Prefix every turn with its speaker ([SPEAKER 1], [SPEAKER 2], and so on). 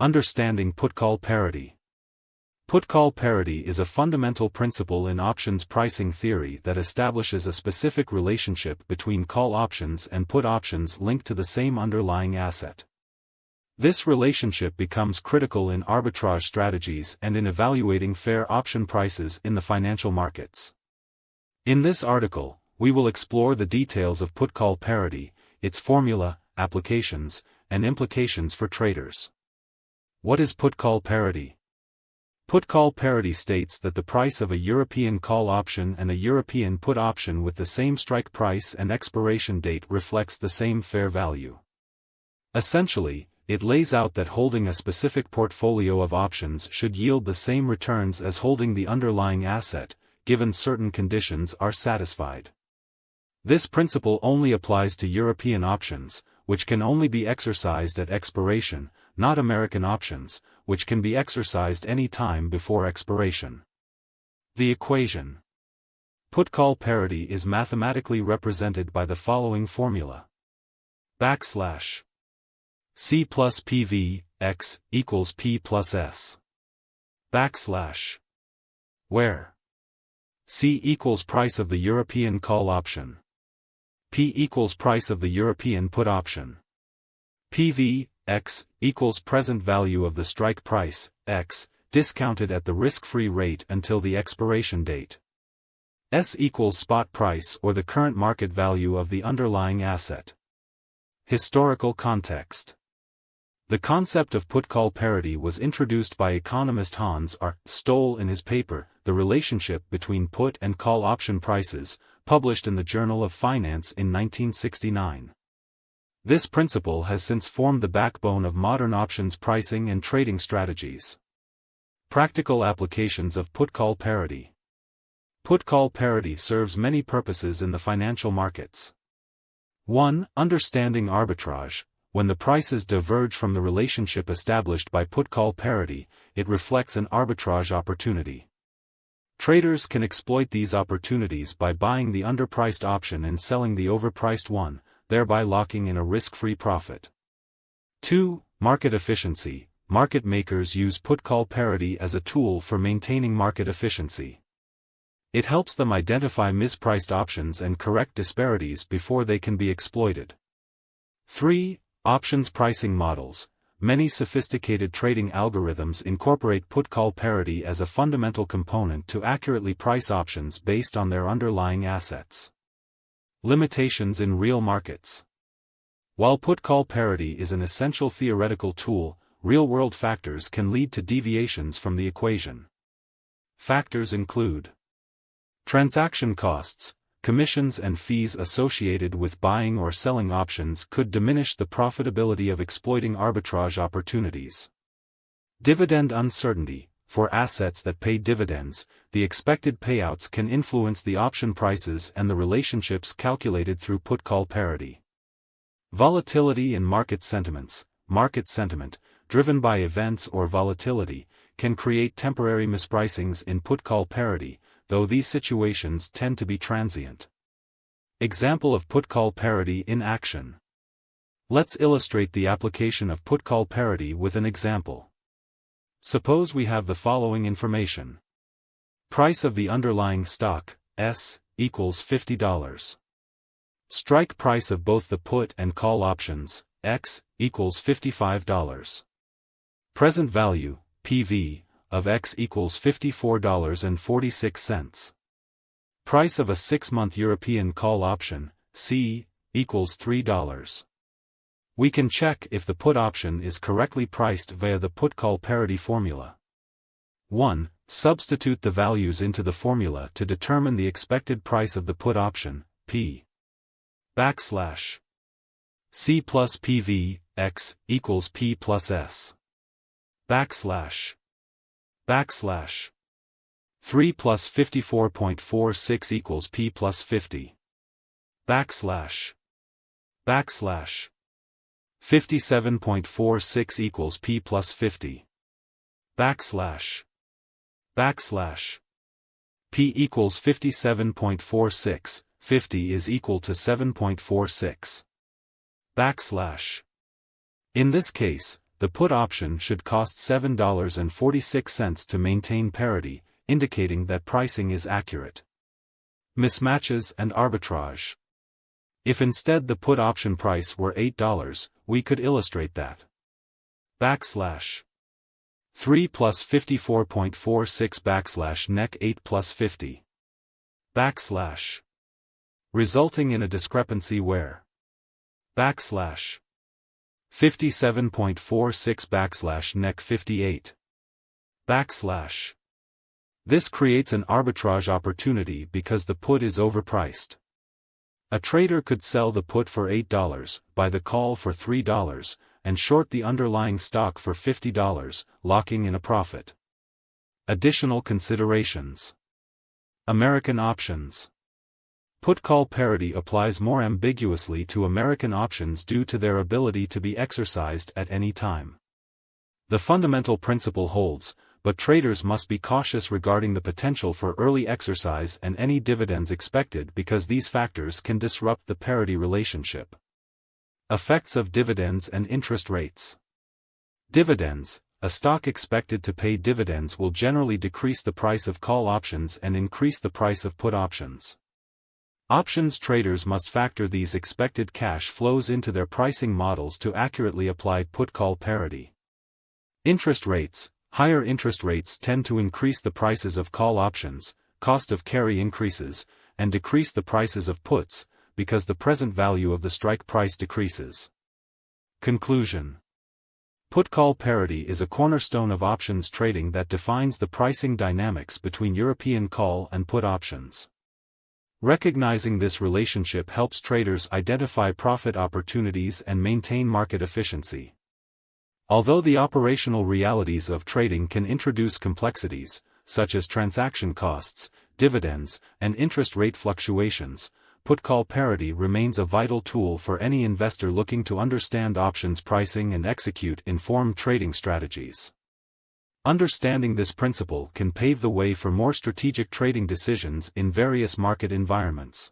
[SPEAKER 1] Understanding put-call parity. Put-call parity is a fundamental principle in options pricing theory that establishes a specific relationship between call options and put options linked to the same underlying asset. This relationship becomes critical in arbitrage strategies and in evaluating fair option prices in the financial markets. In this article, we will explore the details of put-call parity, its formula, applications, and implications for traders. What is put-call parity? Put-call parity states that the price of a European call option and a European put option with the same strike price and expiration date reflects the same fair value. Essentially, it lays out that holding a specific portfolio of options should yield the same returns as holding the underlying asset, given certain conditions are satisfied. This principle only applies to European options, which can only be exercised at expiration, not American options, which can be exercised any time before expiration. The equation. Put-call parity is mathematically represented by the following formula. C plus PV, X, equals P plus S. Where C equals price of the European call option. P equals price of the European put option. PV, X, equals present value of the strike price, X, discounted at the risk-free rate until the expiration date. S equals spot price or the current market value of the underlying asset. Historical context. The concept of put-call parity was introduced by economist Hans R. Stoll in his paper, The Relationship Between Put and Call Option Prices, published in the Journal of Finance in 1969. This principle has since formed the backbone of modern options pricing and trading strategies. Practical applications of put-call parity. Put-call parity serves many purposes in the financial markets. 1. Understanding arbitrage. When the prices diverge from the relationship established by put-call parity, it reflects an arbitrage opportunity. Traders can exploit these opportunities by buying the underpriced option and selling the overpriced one, thereby locking in a risk-free profit. 2. Market efficiency. Market makers use put-call parity as a tool for maintaining market efficiency. It helps them identify mispriced options and correct disparities before they can be exploited. 3. Options pricing models. Many sophisticated trading algorithms incorporate put-call parity as a fundamental component to accurately price options based on their underlying assets. Limitations in real markets. While put-call parity is an essential theoretical tool, real-world factors can lead to deviations from the equation. Factors include transaction costs. Commissions and fees associated with buying or selling options could diminish the profitability of exploiting arbitrage opportunities. Dividend uncertainty. For assets that pay dividends, the expected payouts can influence the option prices and the relationships calculated through put-call parity. Volatility in market sentiments. Market sentiment, driven by events or volatility, can create temporary mispricings in put-call parity, though these situations tend to be transient. Example of put-call parity in action. Let's illustrate the application of put-call parity with an example. Suppose we have the following information. Price of the underlying stock, S, equals $50. Strike price of both the put and call options, X, equals $55. Present value, PV, of X equals $54.46. Price of a 6-month European call option, C, equals $3. We can check if the put option is correctly priced via the put-call parity formula. 1. Substitute the values into the formula to determine the expected price of the put option, P. C plus PV, X, equals P plus S. 3 plus 54.46 equals P plus 50. 57.46 equals P plus 50. P equals 57.46, 50 is equal to 7.46. In this case, the put option should cost $7.46 to maintain parity, indicating that pricing is accurate. Mismatches and arbitrage. If instead the put option price were $8, we could illustrate that. \3 plus 54.46 nec 8 plus 50. Resulting in a discrepancy where \57.46 nec 58. This creates an arbitrage opportunity because the put is overpriced. A trader could sell the put for $8, buy the call for $3, and short the underlying stock for $50, locking in a profit. Additional considerations. American options. Put-call parity applies more ambiguously to American options due to their ability to be exercised at any time. The fundamental principle holds, but traders must be cautious regarding the potential for early exercise and any dividends expected because these factors can disrupt the parity relationship. Effects of dividends and interest rates. Dividends. A stock expected to pay dividends will generally decrease the price of call options and increase the price of put options. Options traders must factor these expected cash flows into their pricing models to accurately apply put-call parity. Interest rates. Higher interest rates tend to increase the prices of call options, cost of carry increases, and decrease the prices of puts, because the present value of the strike price decreases. Conclusion. Put-call parity is a cornerstone of options trading that defines the pricing dynamics between European call and put options. Recognizing this relationship helps traders identify profit opportunities and maintain market efficiency. Although the operational realities of trading can introduce complexities, such as transaction costs, dividends, and interest rate fluctuations, put-call parity remains a vital tool for any investor looking to understand options pricing and execute informed trading strategies. Understanding this principle can pave the way for more strategic trading decisions in various market environments.